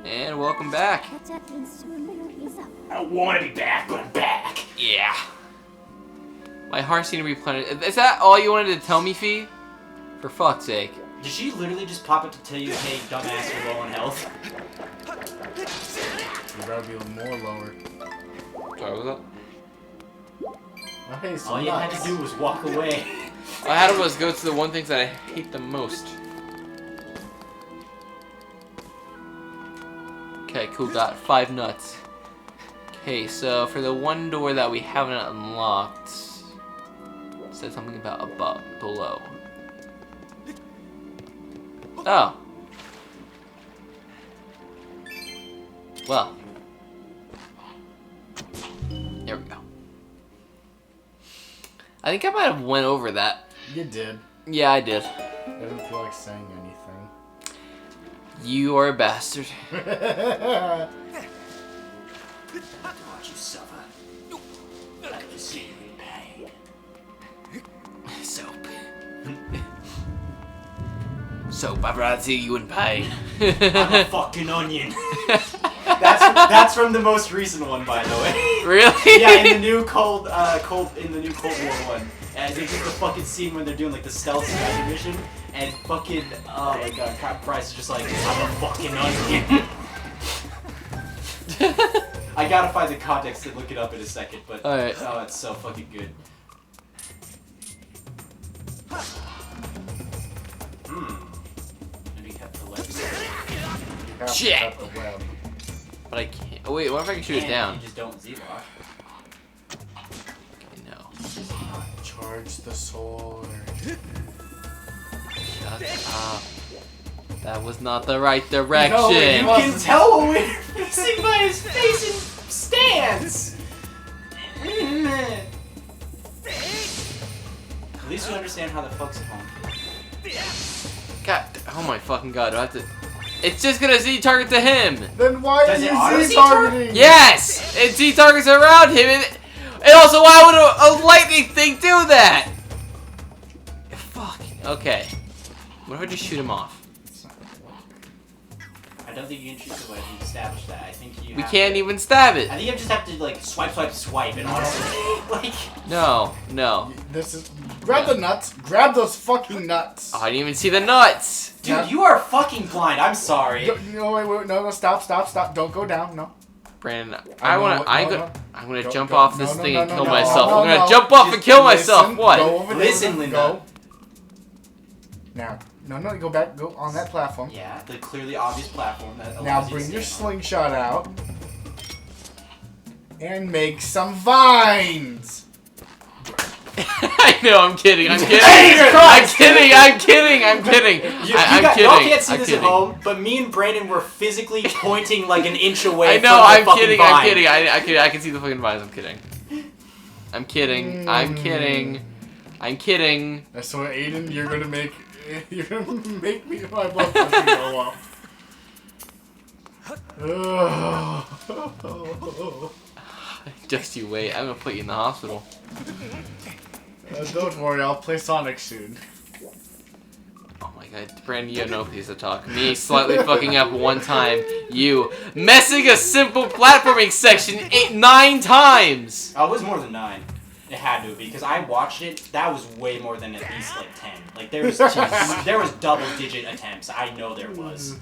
And welcome back. I don't want to be back, but I'm back. Yeah. My heart seemed to be replenished. Is that all you wanted to tell me, Fee? For fuck's sake. Did she literally just pop up to tell you, hey, dumbass, you're low on health? You gotta be more lower. Sorry, what was Okay, so All you had to do was walk away. that? All I had was go to the one things that I hate the most. Okay, cool, got 5 nuts. Okay, so for the one door that we haven't unlocked, it said something about above, below. Oh. Well. There we go. I think I might have went over that. You did. Yeah, I did. I didn't feel like saying anything. You are a bastard. Watch you suffer. I can see you in pain. Soap. Soap, I'd rather see you in pain. I'm a fucking onion. That's from the most recent one, by the way. Really? Yeah, in the new Cold War one. And they do the fucking scene when they're doing like the stealth strategy mission, and fucking oh my god, Cap Price is just like, I'm a fucking onion. I gotta find the context and look it up in a second, but Alright. oh, it's so fucking good. Maybe have the left. You have Shit. to cut the web. But I can't. Oh, wait, what if I can shoot it down? You just don't Z-lock. Okay, no. Charge the sword. Shut up. That was not the right direction. No, You it can tell when we're facing by his face and stance. At least you understand how the fuck's at home. God, oh my fucking god, do I have to... It's just gonna Z-target to him! Then why Does are it auto you Z-target? Z-targeting? Yes! It Z-targets around him, and also why would a lightning thing do that? Fuck. Okay. What if I just shoot him off? I don't think you can shoot the web. You established that. I think you. We have can't to, even stab it. I think you just have to like swipe, and honestly, like. No, no. This is... Grab the nuts. Grab those fucking nuts. Oh, I didn't even see the nuts! Dude, Yeah. you are fucking blind. I'm sorry. No, wait, no, stop. Don't go down, no. Brandon, I'm I'm Go, gonna go, jump go. off No, this no, thing no, and no, kill no, myself. no, I'm gonna no. jump off and Just kill myself. listen, What? Go over there. Listen, Linda. Go. Now, no, go back. Go on that platform. Yeah, the clearly obvious platform that. Now allows you bring to your stand on. slingshot out. And make some vines. I know, I'm kidding. I'm kidding. Jesus Christ! I'm kidding. I'm kidding. You I'm got, kidding. Y'all can't see I'm this kidding. at home, but me and Brandon were physically pointing like an inch away. I know. from the I'm fucking kidding. vine. I'm kidding. I can see the fucking vines. I'm kidding. I'm kidding. I'm kidding. I'm kidding. I swear, Aiden, you're gonna make me my blood pressure go up. Just you wait. I'm gonna put you in the hospital. Don't worry, I'll play Sonic soon. Oh my god, Brandon, you have no place to talk. Me slightly fucking up one time. You messing a simple platforming section 9 times. Oh, it was more than 9. It had to be because I watched it. That was way more than at least like 10. Like there was double-digit attempts. I know there was.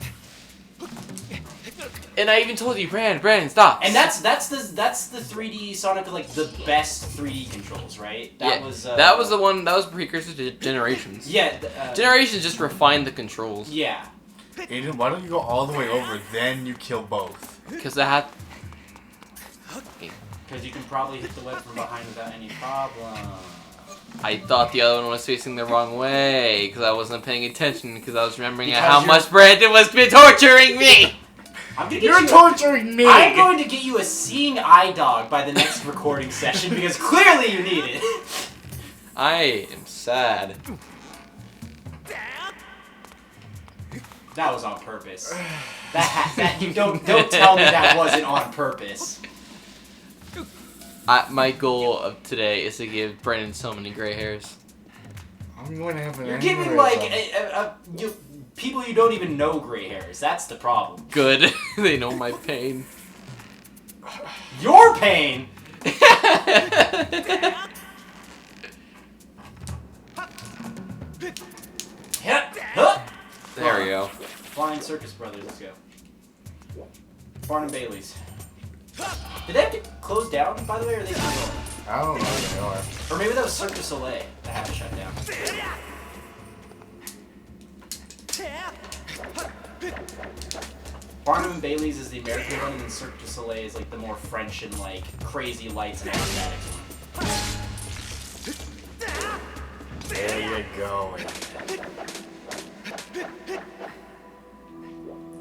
And I even told you, Brandon, stop. And that's the 3D Sonic, like the best 3D controls, right? That was the one. That was precursor to Generations. Yeah. Generations just refined the controls. Yeah. Aiden, why don't you go all the way over, then you kill both? Because I had. Because you can probably hit the web from behind without any problem. I thought the other one was facing the wrong way because I wasn't paying attention because I was remembering Because how you're- much Brandon was torturing me. You're torturing me! I'm going to get you a seeing eye dog by the next recording session because clearly you need it. I am sad. That was on purpose. That you don't tell me that wasn't on purpose. My goal of today is to give Brandon so many gray hairs. I'm going to have an You're giving aneurysm. like people you don't even know gray hairs. That's the problem. Good. They know my pain. Your pain. There we go. Flying Circus Brothers, let's go. Barnum Bailey's. Did they have to close down, by the way, or are they still going? I don't know where they are. Or maybe that was Cirque du Soleil that had to shut down. Barnum and Bailey's is the American one, and then Cirque du Soleil is like the more French and like crazy lights and acrobatics one. There you go.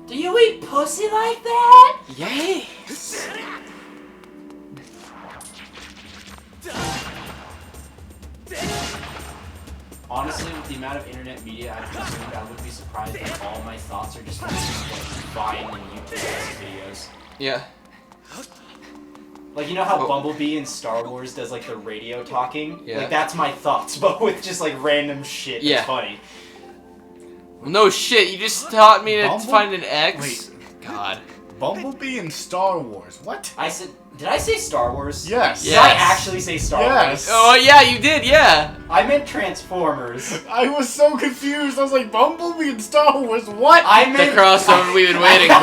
Do you eat pussy like that? Yes. Honestly, with the amount of internet media I've consumed, I would be surprised if all my thoughts are just like Vine and YouTube videos. Yeah. Like, you know how Bumblebee in Star Wars does like the radio talking? Yeah. Like, that's my thoughts, but with just like random shit. Yeah. It's funny. Well, no shit, you just taught me to Bumble- find an X. Wait. God. Bumblebee and Star Wars. What? Did I say Star Wars? Yes. Did I actually say Star Yes. Wars? Oh, yeah, you did, yeah. I meant Transformers. I was so confused. I was like, Bumblebee and Star Wars. What? I meant The crossover we've been waiting for.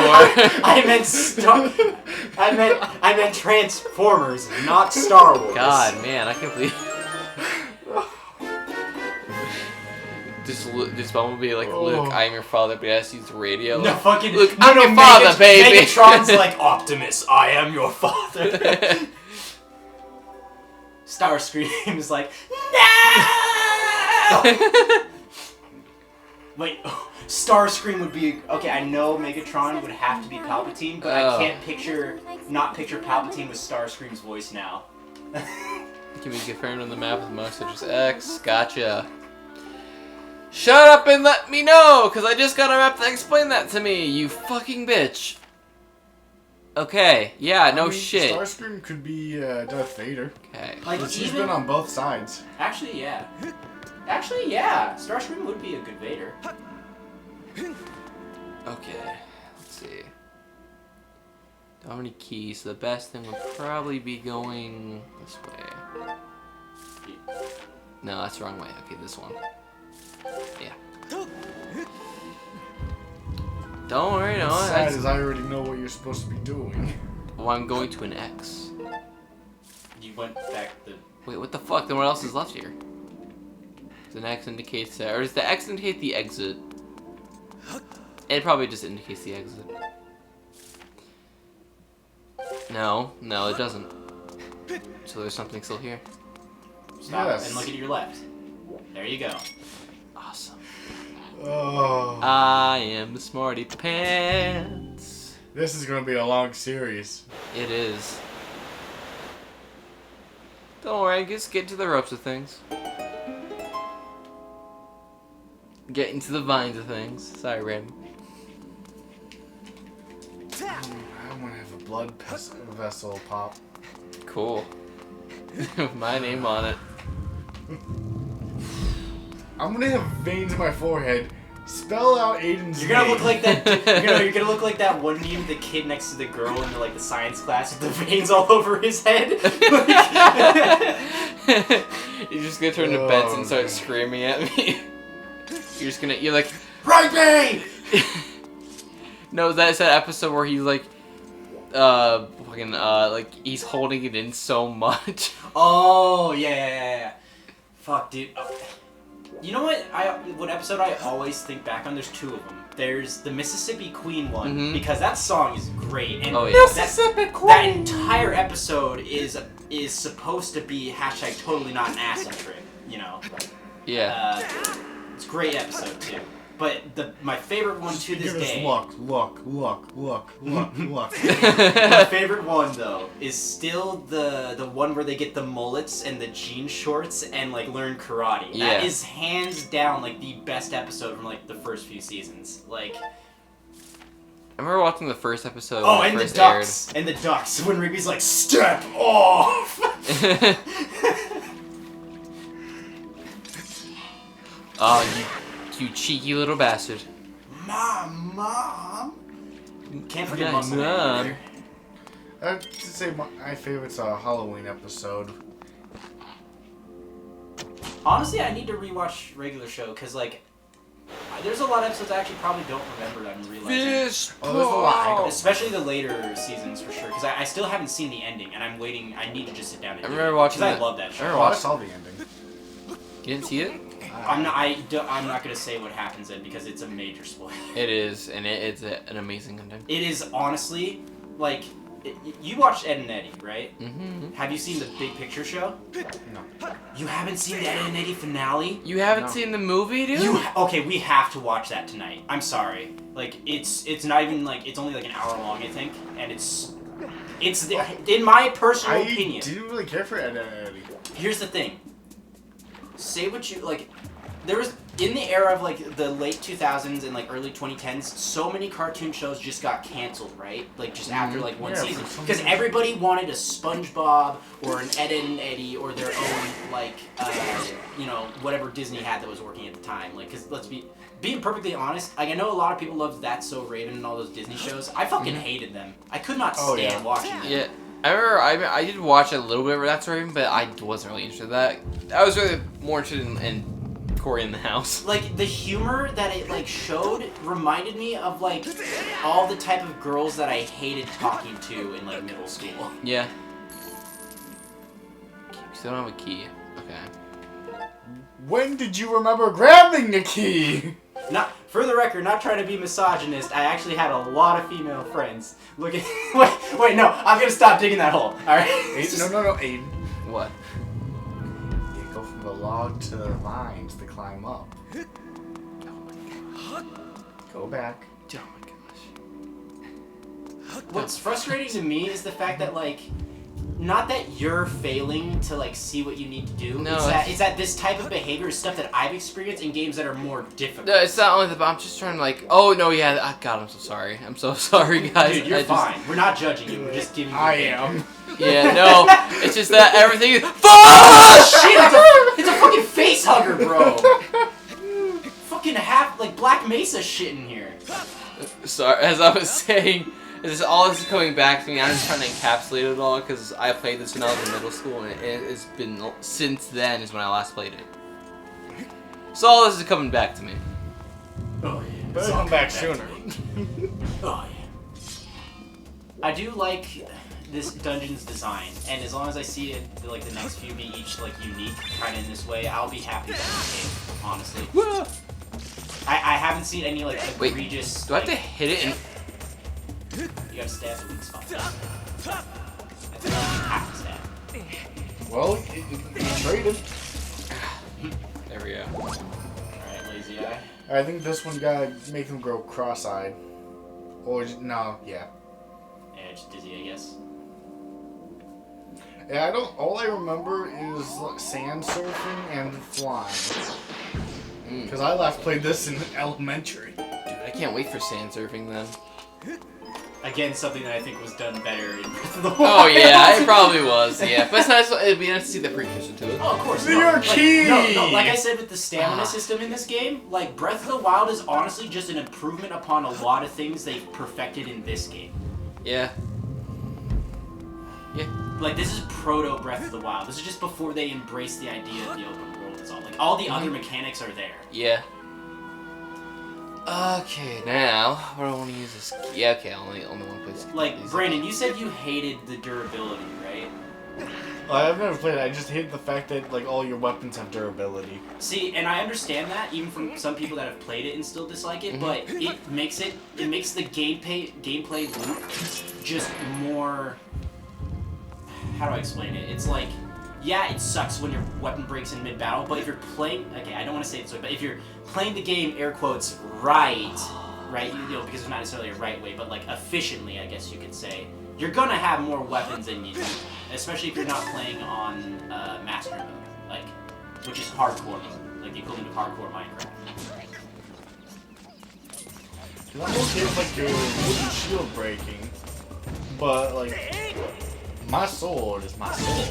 I meant Transformers, not Star Wars. God, man, I can't believe. Just Bumblebee like, Luke, I am your father, but he has to use the radio. No, Like, fucking. Luke, no, I'm your father, baby. Megatron's like, Optimus, I am your father. Starscream's like, no! Wait, Starscream would be okay. I know Megatron would have to be Palpatine, but I can't not picture Palpatine with Starscream's voice now. Can be confirmed on the map with most such as X. Gotcha. Shut up and let me know, because I just got a map that explained that to me, you fucking bitch. Okay, yeah, no shit. Starscream could be Darth Vader. Okay. Like, He's been on both sides. Actually, yeah. Actually, yeah. Starscream would be a good Vader. Okay, let's see. Don't have any keys, so the best thing would probably be going this way. No, that's the wrong way. Okay, this one. Yeah. Don't worry, no. What's sad is I already know what you're supposed to be doing. Well, I'm going to an X. You went back the. Wait, what the fuck? Then what else is left here? An X indicates that, or does the X indicate the exit? It probably just indicates the exit. No, it doesn't. So there's something still here. Stop Yes. and look at your left. There you go. Awesome. Oh. I am the smarty pants. This is gonna be a long series. It is. Don't worry, just get to the ropes of things. Get into the vines of things. Sorry, Ren. I want to have a blood vessel pop. Cool. With my name on it. I'm gonna have veins in my forehead. Spell out Aiden's You're gonna name. look like that. You're gonna look like that one meme, the kid next to the girl in the science class with the veins all over his head. You're just gonna turn to Benson and start screaming at me. You're like, Right me! no, that's that episode where he's like, like he's holding it in so much. Oh yeah. Fuck, dude. You know what episode I always think back on? There's two of them. There's the Mississippi Queen one, because that song is great. And Oh, yeah. Mississippi Queen! That entire episode is supposed to be hashtag totally not an acid trip, you know? Yeah. It's a great episode, too. But my favorite one to this day... Look. My favorite one, though, is still the one where they get the mullets and the jean shorts and, learn karate. Yeah. That is hands down, the best episode from, the first few seasons. I remember watching the first episode Oh, when and it the first ducks! And the ducks, when Rigby's like, step off! aired. Oh, you cheeky little bastard. Mom. Can't forget Muscle Man either. I have to say my favorite's a Halloween episode. Honestly, I need to rewatch regular show because like, there's a lot of episodes I actually probably don't remember that I'm realizing. Fish. Oh, there's a lot. Especially the later seasons for sure, because I still haven't seen the ending, and I'm waiting. I need to just sit down and I do remember it, watching because I that. love that show. Oh, I saw the ending. You didn't see it? I'm not gonna say what happens in because it's a major spoiler. It is, and it's an amazing ending. It is honestly like you watched Ed and Eddie, right? Mm-hmm. Have you seen the Big Picture show? No. You haven't seen the Ed and Eddie finale? You haven't No. seen the movie, dude? Okay, we have to watch that tonight. I'm sorry. Like it's not even like it's only like an hour long, I think, and it's in my personal opinion. I didn't really care for Ed and Eddie. Here's the thing. Say what you like. There was in the era of like the late 2000s and like early 2010s, so many cartoon shows just got canceled, right? Like just after like one Yeah, season, for some because reason. everybody wanted a SpongeBob or an Ed and Eddie or their own like whatever Disney had that was working at the time. Like, because being perfectly honest, like I know a lot of people loved That's So Raven and all those Disney shows. I fucking hated them. I could not stand watching them. Yeah. I remember I did watch a little bit of That's Raven, but I wasn't really interested in that. I was really more interested in Cory in the House. Like the humor that it like showed reminded me of like all the type of girls that I hated talking to in like middle school. Yeah. Still don't have a key. Okay. When did you remember grabbing the key? Not for the record, not trying to be misogynist. I actually had a lot of female friends. Look at wait, no, I'm gonna stop digging that hole. All right. Aiden, no, Aiden. What? You go from the log to the vines to climb up. Go back. Oh my gosh. What's frustrating to me is the fact that like, not that you're failing to like see what you need to do. No, it's that this type of behavior is stuff that I've experienced in games that are more difficult. No, it's not only the. I'm just trying to like. Oh no, yeah. God, I'm so sorry. I'm so sorry, guys. Dude, you're fine. We're not judging you. We're just giving you. I am. Yeah, no. It's just that everything is. Fuck! Oh shit! It's a fucking face hugger, bro. Fucking half like Black Mesa shit in here. Sorry, as I was saying, all this is coming back to me. I'm just trying to encapsulate it all because I played this when I was in middle school, and it's been since then is when I last played it. So all this is coming back to me. Oh yeah. Better come back sooner. Oh yeah. I do like this dungeon's design, and as long as I see it, like the next few be each like unique, kind of in this way, I'll be happy with the game. Honestly. I haven't seen any like egregious. Do I have to hit it? You gotta stab the weak spot. That's what you have to stab. Well, you traded. There we go. Alright, lazy eye. I think this one gotta make them grow cross-eyed. Or no, yeah. Yeah, just dizzy, I guess. Yeah, all I remember is like, sand surfing and flying. Because I last played this in elementary. Dude, I can't wait for sand surfing then. Again, something that I think was done better in Breath of the Wild. Oh yeah, it probably was. Yeah, but it's nice. It'd be nice to see the precursor to it. Oh, of course. Your key! No, like I said with the stamina system in this game, like Breath of the Wild is honestly just an improvement upon a lot of things they've perfected in this game. Yeah. Yeah. Like this is proto Breath of the Wild. This is just before they embraced the idea of the open world. Is all. Like all the other mechanics are there. Yeah. Okay, now what do I want to use this? Yeah, okay, only one place. Like Brandon, you said you hated the durability, right? I've never played it. I just hate the fact that like all your weapons have durability. See, and I understand that even from some people that have played it and still dislike it, but it makes the gameplay loop just more. How do I explain it? It's like, yeah, it sucks when your weapon breaks in mid-battle, but if you're playing, okay, I don't want to say it this way, but if you're playing the game, air quotes, right, you know, because it's not necessarily a right way, but like efficiently, I guess you could say, you're gonna have more weapons than you need, especially if you're not playing on master mode, like, which is hardcore mode, like the equivalent of hardcore Minecraft. I'm okay with like your wooden shield breaking, but like my sword is my sword.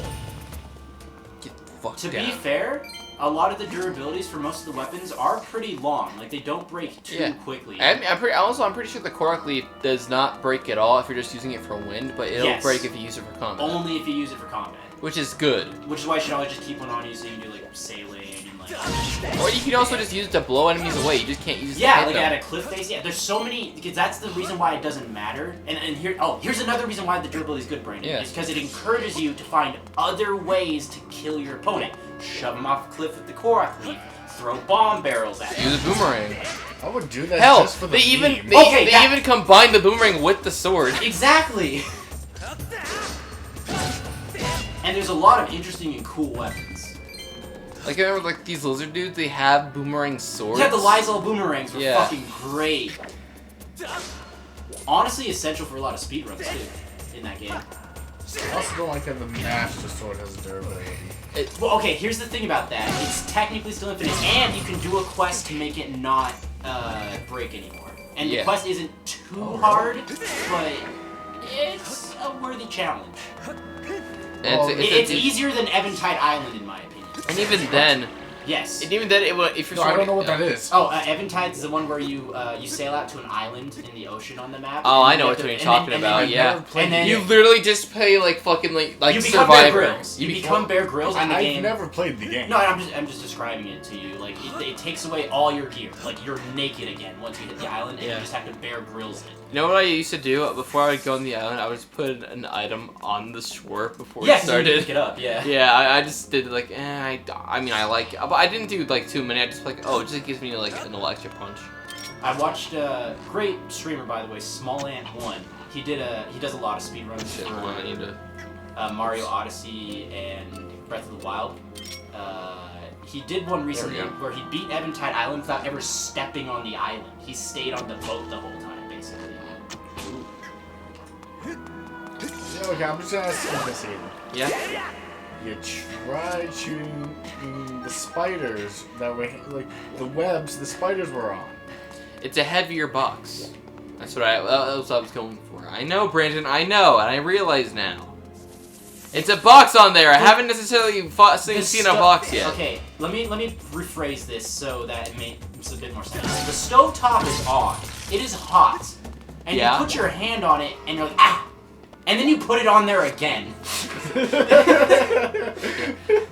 Get the fuck To down. be fair, a lot of the durabilities for most of the weapons are pretty long. Like, they don't break too quickly. I'm pretty sure the Korok Leaf does not break at all if you're just using it for wind, but it'll break if you use it for combat. Only if you use it for combat. Which is good. Which is why you should always just keep one on you so you can do, like, sailing and, like... Or you can also just use it to blow enemies away. You just can't use it to Yeah, hit like them. at a cliff face. Yeah, there's so many... Because that's the reason why it doesn't matter. And here... Oh, here's another reason why the durability is good, Brandon. Yeah. It's because it encourages you to find other ways to kill your opponent. Shove them off a cliff with the Korok Leaf. Throw bomb barrels at them. Use a boomerang. I would do that Hell, just for the they even theme. they even combine the boomerang with the sword. Exactly! And there's a lot of interesting and cool weapons. Like, I remember, like, these lizard dudes, they have boomerang swords. Yeah, the Lysol boomerangs were Yeah. fucking great. Honestly, essential for a lot of speedruns, too, in that game. I also don't like how the Master Sword has durability. Well, okay, here's the thing about that. It's technically still infinite, and you can do a quest to make it not break anymore. And the quest isn't too hard, but it's a worthy challenge. It's easier than Eventide Island, in my opinion. And even then... Yes. And even then, if you're... No, I don't know what that is. Oh, Eventide's the one where you sail out to an island in the ocean on the map. Oh, I know what you're talking about, yeah. And then you literally just play, like, fucking, like you become Survivor. Bear Grylls. You become Bear Grylls in the game. I've never played the game. No, I'm just describing it to you. Like, it takes away all your gear. Like, you're naked again once you hit the island, and you just have to Bear Grylls it. You know what I used to do? Before I would go on the island, I would just put an item on the shore before we started. You pick it up, yeah. Yeah, I just did, like, I mean, I like... But I didn't do, like, too many. I just, like, oh, it just gives me, like, an electric punch. I watched a great streamer, by the way, Small Ant 1. He does a lot of speedruns Shit, I need to... Mario Odyssey and Breath of the Wild. He did one recently where he beat Eventide Island without ever stepping on the island. He stayed on the boat the whole time, basically. Yeah, okay, I'm just gonna ask you this, Aiden. Yeah? You tried shooting the spiders that were, like, the webs the spiders were on. It's a heavier box. That's what I was going for. I know, Brandon, I know, and I realize now. It's a box on there. I haven't necessarily seen a box yet. Okay, let me rephrase this so that it makes a bit more sense. The stovetop is on. It is hot. And you put your hand on it, and you're like, ah! And then you put it on there again.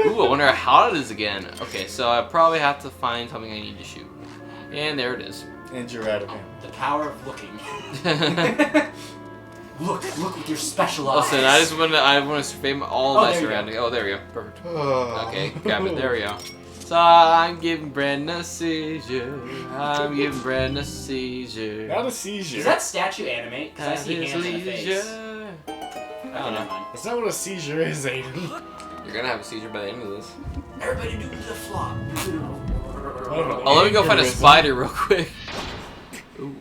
Ooh, I wonder how hot it is again. Okay, so I probably have to find something I need to shoot. And there it is. And you're out of him. The power of looking. Look with your special eyes. Listen, I want to survey all my surroundings. Oh, there we go. Perfect. Okay, grab it. There we go. So I'm giving Brandon a seizure. I'm giving Brandon a seizure. Not a seizure. Does that statue animate? Because I see hands in the face. I don't know. That's not what a seizure is, Aiden. You're gonna have a seizure by the end of this. Everybody do the flop. Oh, let me go find a spider real quick. Ooh.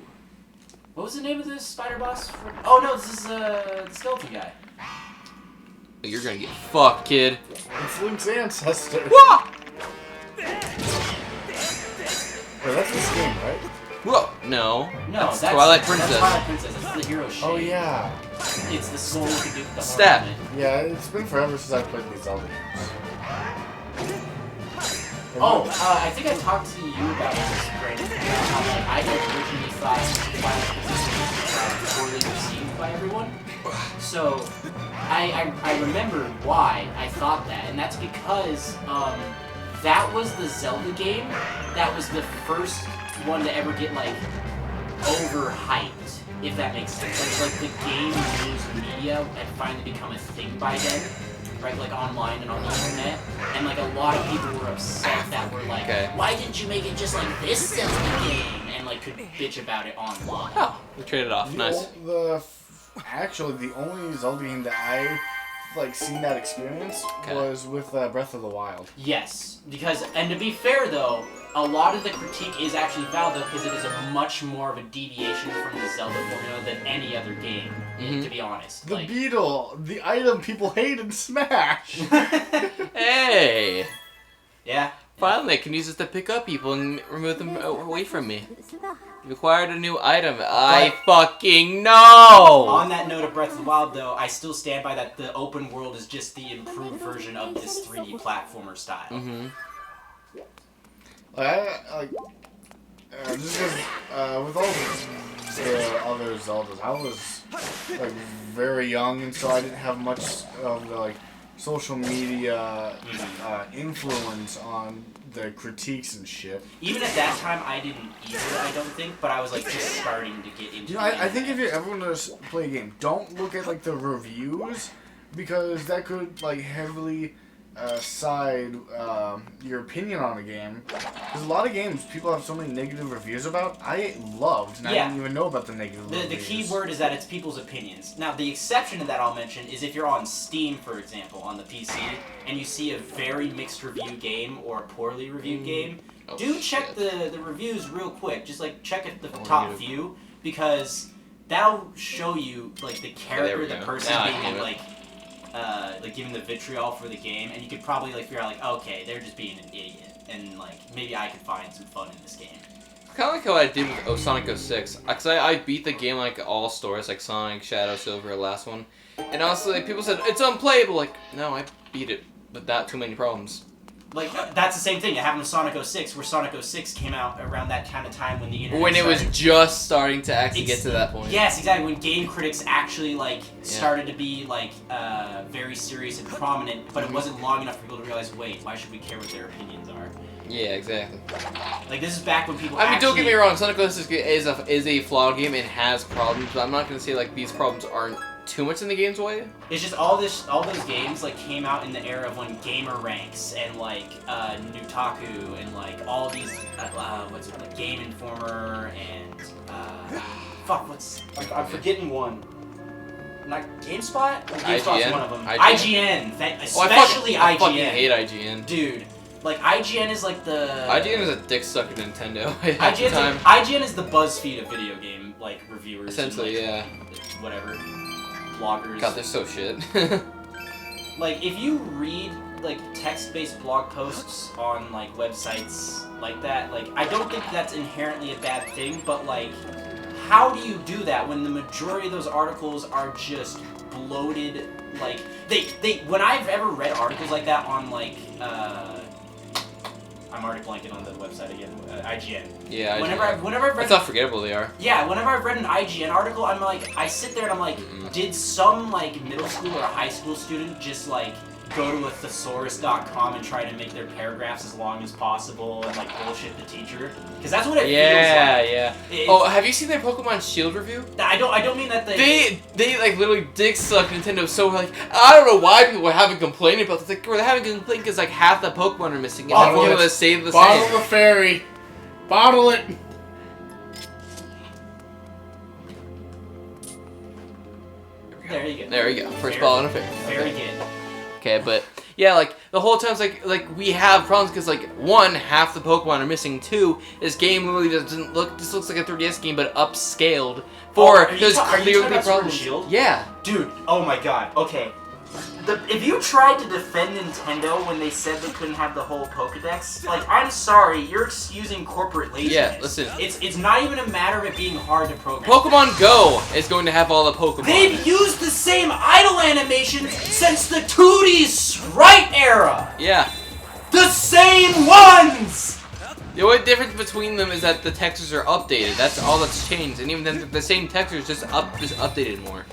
What was the name of this spider boss? Oh no, this is the skeleton guy. You're gonna get fucked, kid. It's Link's ancestor. Whoa! Wait, that's this game, right? Whoa! No. No, that's Twilight Princess. That's Twilight Princess. That's the hero shape. Oh yeah. It's the soul you can do with the Step. ornament. Yeah, it's been forever since I played these Zelda games. Oh, I think I talked to you about this, Brandon. I had originally thought Twilight Princess was poorly received by everyone. So, I remembered why I thought that, and that's because that was the Zelda game that was the first one to ever get, like, overhyped, if that makes sense. Like the game news media had finally become a thing by then. Right, like online and on the internet, and like a lot of people were upset that were like, why didn't you make it just like this Zelda game? And like could bitch about it online. Oh, we traded off. Nice. Actually, the only Zelda game that I like seen that experience was with Breath of the Wild. Yes, because and to be fair though, a lot of the critique is actually valid though, because it is a much more of a deviation from the Zelda formula than any other game. To be honest, the beetle, the item people hate in Smash. Hey. Yeah. Finally, I can use this to pick up people and remove them away from me. You acquired a new item. I fucking know! On that note of Breath of the Wild, though, I still stand by that the open world is just the improved version of this 3D platformer style. Just because with all the other Zeldas, I was like very young, and so I didn't have much of the like social media influence on the critiques and shit. Even at that time, I didn't either, I don't think, but I was like just starting to get into it. I think if you ever want to play a game, don't look at like the reviews, because that could like heavily side your opinion on a game. There's a lot of games people have so many negative reviews about. I loved, and I didn't even know about the negative reviews. The key word is that it's people's opinions. Now, the exception to that I'll mention is if you're on Steam, for example, on the PC, and you see a very mixed review game or a poorly reviewed game, check the reviews real quick. Just like check at the top few, because that'll show you like the character of the person being like giving the vitriol for the game, and you could probably like figure out like, okay, they're just being an idiot, and like maybe I could find some fun in this game. Kind of like how I did with Sonic 06, because I beat the game like all stores, like Sonic, Shadow, Silver, the last one, and honestly, like, people said it's unplayable. Like, no, I beat it, but not too many problems. Like, that's the same thing. It happened with Sonic 06, where Sonic 06 came out around that kind of time when the internet When it was just starting to actually get to that point. Yes, exactly. When game critics actually, started to be, very serious and prominent, but it wasn't long enough for people to realize, wait, why should we care what their opinions are? Yeah, exactly. Like, this is back when people don't get me wrong, Sonic 06 is a flawed game and has problems, but I'm not going to say, like, these problems aren't too much in the game's way. It's just all those games like came out in the era of when Gamer Ranks and Nutaku and like all these Game Informer and I'm forgetting one. Not GameSpot? GameSpot's one of them. IGN. Especially IGN. I fucking hate IGN. Dude, like IGN is like the IGN is a dick sucker Nintendo. IGN is the BuzzFeed of video game reviewers. Essentially, and, whatever. Bloggers. God, they're so shit. Like, if you read, text-based blog posts on, websites like that, I don't think that's inherently a bad thing, but, how do you do that when the majority of those articles are just bloated, when I've ever read articles like that on, I'm already blanking on the website again. IGN. Yeah, whenever I've read... That's how forgettable they are. Yeah, whenever I've read an IGN article, I'm I sit there and I'm did some, middle school or high school student just, go to a thesaurus.com and try to make their paragraphs as long as possible and, bullshit the teacher? Because that's what it feels like. Yeah, yeah. Have you seen their Pokemon Shield review? I don't mean that they... They literally dick suck Nintendo so, I don't know why people haven't complained about this. We're having a complaint because, half the Pokemon are missing. And Bottle they're it. to save the Bottle same. the fairy. Bottle it. There you go. There you go. First ball in a fair. Very good. Okay, but yeah, the whole time it's we have problems because one, half the Pokemon are missing. Two, this game literally doesn't look. This looks like a 3DS game, but upscaled. Four, there's clearly problems. Shield? Yeah. Dude, oh my god. Okay. If you tried to defend Nintendo when they said they couldn't have the whole Pokedex, I'm sorry, you're excusing corporate laziness. Yeah, listen. It's not even a matter of it being hard to program. Pokemon Go is going to have all the Pokemon. They've used the same idle animations since the 2D sprite era! Yeah. The same ones! The only difference between them is that the textures are updated. That's all that's changed. And even then, the same textures just updated more.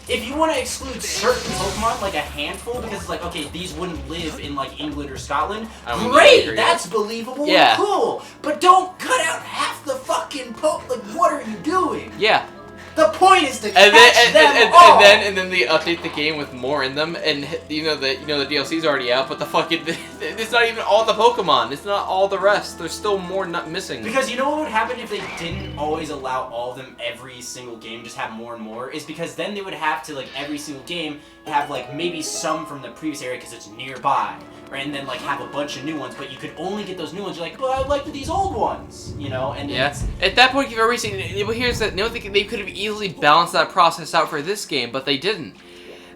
If you want to exclude certain Pokemon, a handful, because it's okay, these wouldn't live in, England or Scotland, great! That's believable and cool! But don't cut out half the fucking what are you doing? Yeah. The point is to catch them all! And then they update the game with more in them, and the DLC's already out, but the fucking it's not even all the Pokemon. It's not all the rest. There's still more not missing. Because you know what would happen if they didn't always allow all of them every single game, just have more and more? Is because then they would have to every single game have maybe some from the previous area because it's nearby, right? And then have a bunch of new ones, but you could only get those new ones. You're well, I like these old ones, And yeah. At that point, you've already seen. Here's that. They could have easily balanced that process out for this game, but they didn't.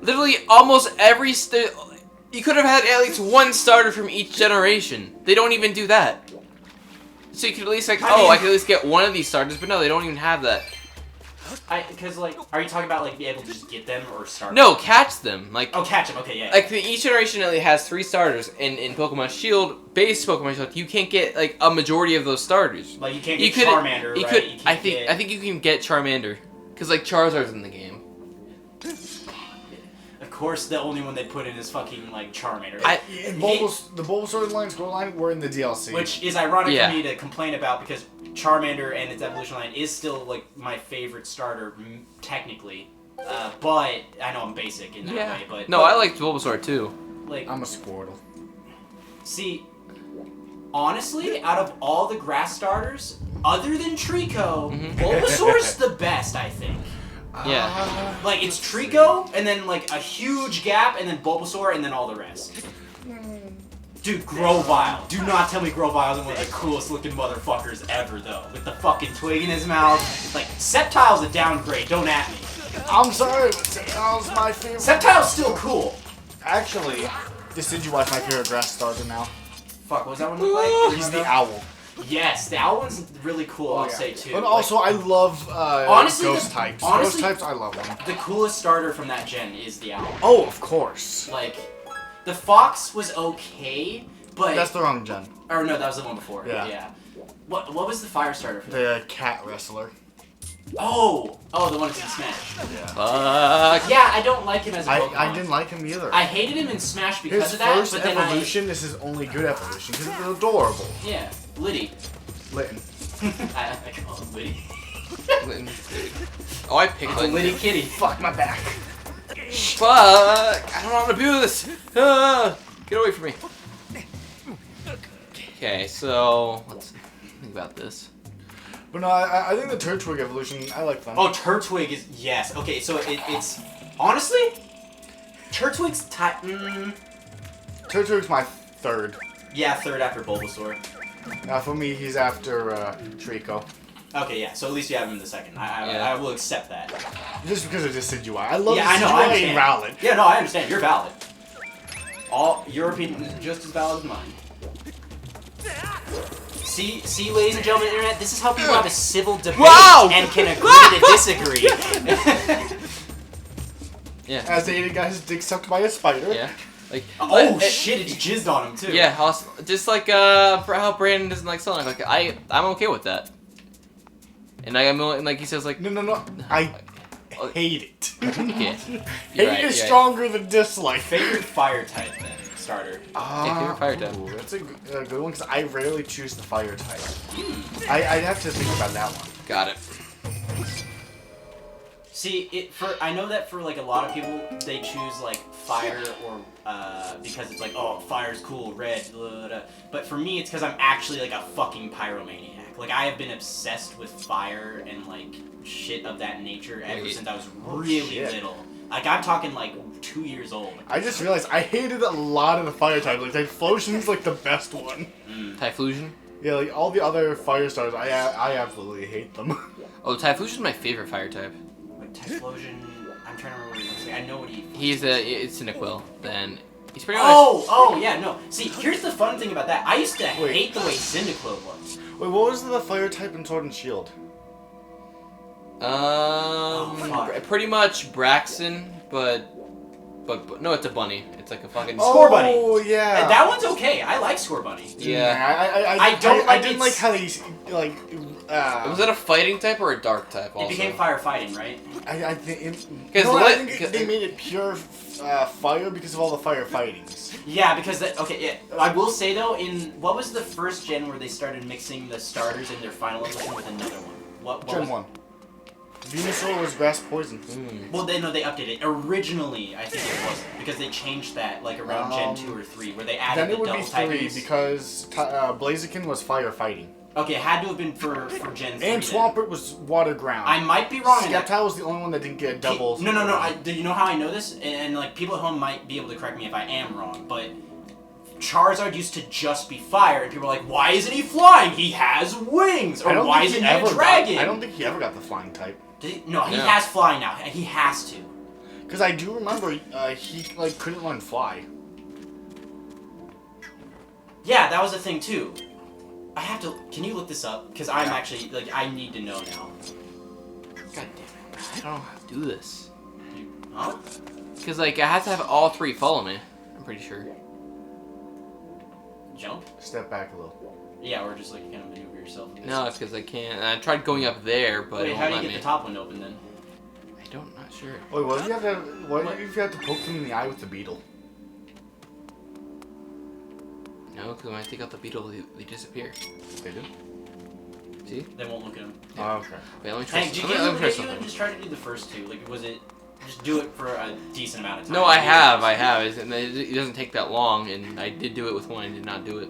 Literally, almost every you could have had at least one starter from each generation. They don't even do that. So you could at least I could at least get one of these starters, but no, they don't even have that. Because, like, are you talking about, like, be able to just get them or start them? No, catch them. Like, oh, catch them. Okay, yeah. Like, each generation only has 3 starters. In Pokemon Shield, base Pokemon Shield, you can't get, like, a majority of those starters. Like, you can't get Charmander, right? I think you can get Charmander. Because, like, Charizard's in the game. Of course, the only one they put in is fucking, like, Charmander. The Bulbasaur line, Scoreline were in the DLC. Which is ironic for me to complain about because Charmander and its evolution line is still, like, my favorite starter, technically. But I know I'm basic in that way. But no, I like Bulbasaur too. Like, I'm a Squirtle. See, honestly, out of all the grass starters, other than Trico, Bulbasaur's the best, I think. Yeah. Like, it's Trico, and then, like, a huge gap, and then Bulbasaur, and then all the rest. Dude, Grovyle. Do not tell me Grovyle's one of the coolest looking motherfuckers ever, though. With the fucking twig in his mouth. Like, Sceptile's a downgrade, don't at me. I'm sorry, but Sceptile's my favorite. Sceptile's still cool. Actually, Decidueye's my favorite grass starter now. Fuck, what was that one look like? He's the owl. Yes, the owl one's really cool, I'll say, too. But also, I love honestly, ghost types. Honestly, ghost types, I love them. The coolest starter from that gen is the owl. Oh, of course. Like, the fox was okay, but... That's the wrong gen. Or no, that was the one before. Yeah. What was the fire starter for that? The cat wrestler. Oh, the one that's in Smash. Yeah. Fuck. Yeah, I don't like him as a Pokemon. I didn't like him either. I hated him in Smash because his of that, first but then evolution is his only good evolution because it's adorable. Yeah, Liddy. Litten. I call him Liddy. Litten. Oh, I picked Litten. Liddy Kitty. Fuck my back. Fuck! I don't want to do this! Get away from me. Okay, so let's think about this. But no, I think the Turtwig evolution, I like them. Oh, Turtwig is... Yes. Okay, so it's... Honestly, Turtwig's type... Turtwig's my third. Yeah, third after Bulbasaur. For me, he's after Trico. Okay, yeah, so at least you have him in the second. I will accept that. Just because of Decidueye. I love I know, I understand. Rowlet. Yeah, no, I understand. You're valid. Your opinion is just as valid as mine. See, ladies and gentlemen of the internet, this is how people have a civil debate and can agree to disagree. Yeah. As Aiden got his dick sucked by a spider. Yeah. Like, shit, it's jizzed on him too. Yeah, just like how Brandon doesn't like Sonic. Like I'm okay with that. And like he says like No. I hate it. Yeah. Hate is stronger than dislike. Favorite fire type then, starter. Favorite fire type. Ooh, that's a good one because I rarely choose the fire type. I'd have to think about that one. Got it. See, I know that for like a lot of people, they choose like fire or because it's like, oh, fire's cool, red, blah, blah, blah. But for me, it's because I'm actually like a fucking pyromaniac. Like I have been obsessed with fire and like shit of that nature ever since I was really little. Like I'm talking like 2 years old. I just realized I hated a lot of the fire types. Like Typhlosion's like the best one. Typhlosion? Yeah, like all the other fire stars, I absolutely hate them. Oh, Typhlosion's my favorite fire type. Typhlosion, I'm trying to remember what he looks like. I know what he... It's Cyndaquil. Then he's pretty much... Oh, yeah, no. See, here's the fun thing about that. I used to hate the way Cyndaquil looked. Wait, what was the fire type in Sword and Shield? Pretty much Braxton, but no, it's a bunny. It's like a fucking Scorbunny. Oh yeah. And that one's okay. I like Scorbunny. Yeah. I didn't like how they like. Was it a fighting type or a dark type? Also? It became firefighting, right? I think. I think they made it pure fire because of all the firefightings. Yeah, because I will say though, in what was the first gen where they started mixing the starters in their final evolution with another one? What Gen 1. Venusaur was grass poison. Well, they updated it. Originally, I think it wasn't because they changed that like around Gen 2 or 3, where they added the double typings. Then it would be 3 because Blaziken was firefighting. Okay, it had to have been for Gen 3. And Swampert was water ground. I might be wrong. Sceptile was the only one that didn't get doubles. No. Do you know how I know this? And like people at home might be able to correct me if I am wrong, but Charizard used to just be fire, and people are like, why isn't he flying? He has wings! Or why isn't he a dragon? I don't think he ever got the flying type. No, he has flying now. He has to. Because I do remember he like couldn't learn fly. Yeah, that was a thing too. I have to. Can you look this up? Because I'm actually like I need to know now. God damn it. don't know how to do this. Huh? Because, like, I have to have all three follow me. I'm pretty sure. Jump? Step back a little. Yeah, or just like kind of maneuver yourself. No, it's because I can't. I tried going up there, but Wait, it how won't do you let get me. the top one open then? I don't, not sure. Wait, what if you have to? What if you have to poke them in the eye with the beetle? No, because when I take out the beetle, they disappear. They do. See? They won't look at them. Oh, okay. Wait, let me try Hank, did something. you, Let me try did you something. just try to do the first two? Like, was it just do it for a decent amount of time? No, I have. It doesn't take that long, and I did do it with one. I did not do it.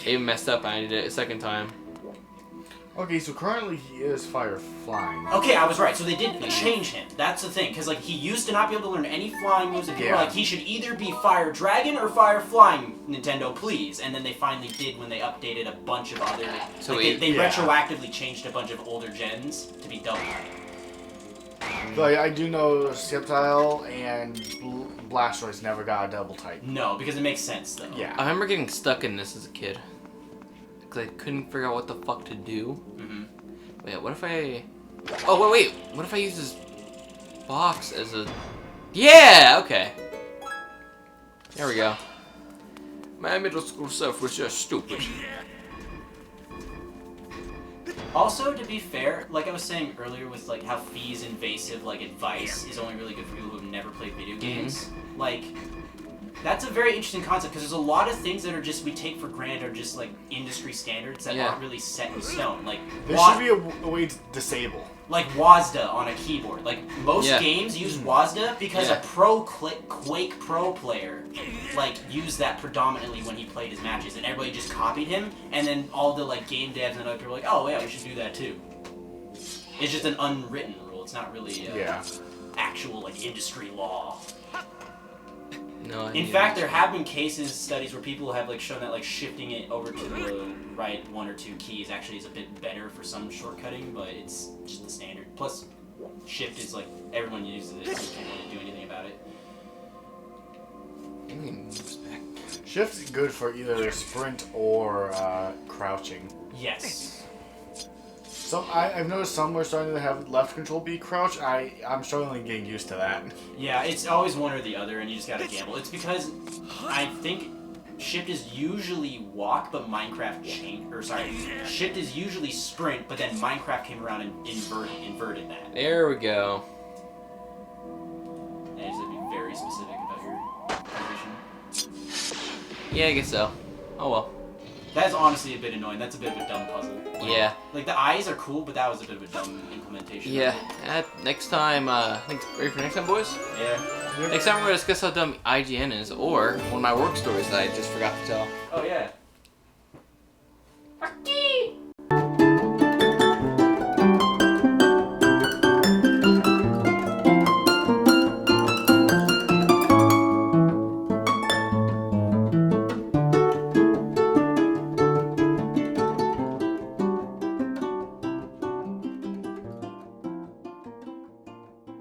I even messed up. I did it a second time. Okay, so currently he is fire flying. Okay, I was right. So they did change him. That's the thing, because like he used to not be able to learn any flying moves, and people were Yeah. like he should either be fire dragon or fire flying. Nintendo, please. And then they finally did when they updated a bunch of other. So like, they yeah. retroactively changed a bunch of older gens to be double. So I do know Sceptile and Blastoise never got a double type. No, because it makes sense though. Yeah. I remember getting stuck in this as a kid. Because I couldn't figure out what the fuck to do. Mm-hmm. Wait, what if I... Oh, wait. What if I use this box as a... Yeah! Okay. There we go. My middle school self was just stupid. Also, to be fair, like I was saying earlier with like how Fee's invasive like advice is only really good for people who have never played video games. Like, that's a very interesting concept because there's a lot of things that are just we take for granted are just like industry standards that aren't really set in stone. Like There should be a way to disable. like WASDA on a keyboard. Like most games use WASDA because a Quake Pro player like used that predominantly when he played his matches, and everybody just copied him. And then all the like game devs and other people were like, oh yeah, we should do that too. It's just an unwritten rule. It's not really actual like industry law. No, In fact, there have been studies where people have like shown that like shifting it over to the right one or two keys actually is a bit better for some shortcutting, but it's just the standard. Plus, shift is like everyone uses it, so you can't really do anything about it. Shift's good for either sprint or crouching. Yes. I've noticed some are starting to have left control be crouch. I'm struggling getting used to that. Yeah, it's always one or the other, and you just gotta gamble. It's because I think shift is usually walk, but Minecraft changed. Or sorry, shift is usually sprint, but then Minecraft came around and inverted that. There we go. And you just have to be very specific about your position. Yeah, I guess so. Oh well. That's honestly a bit annoying. That's a bit of a dumb puzzle. Yeah. Like, the eyes are cool, but that was a bit of a dumb implementation. Yeah. Next time, ready for next time, boys? Yeah. Next time we're going to discuss how dumb IGN is, or one of my work stories that I just forgot to tell. Oh, yeah.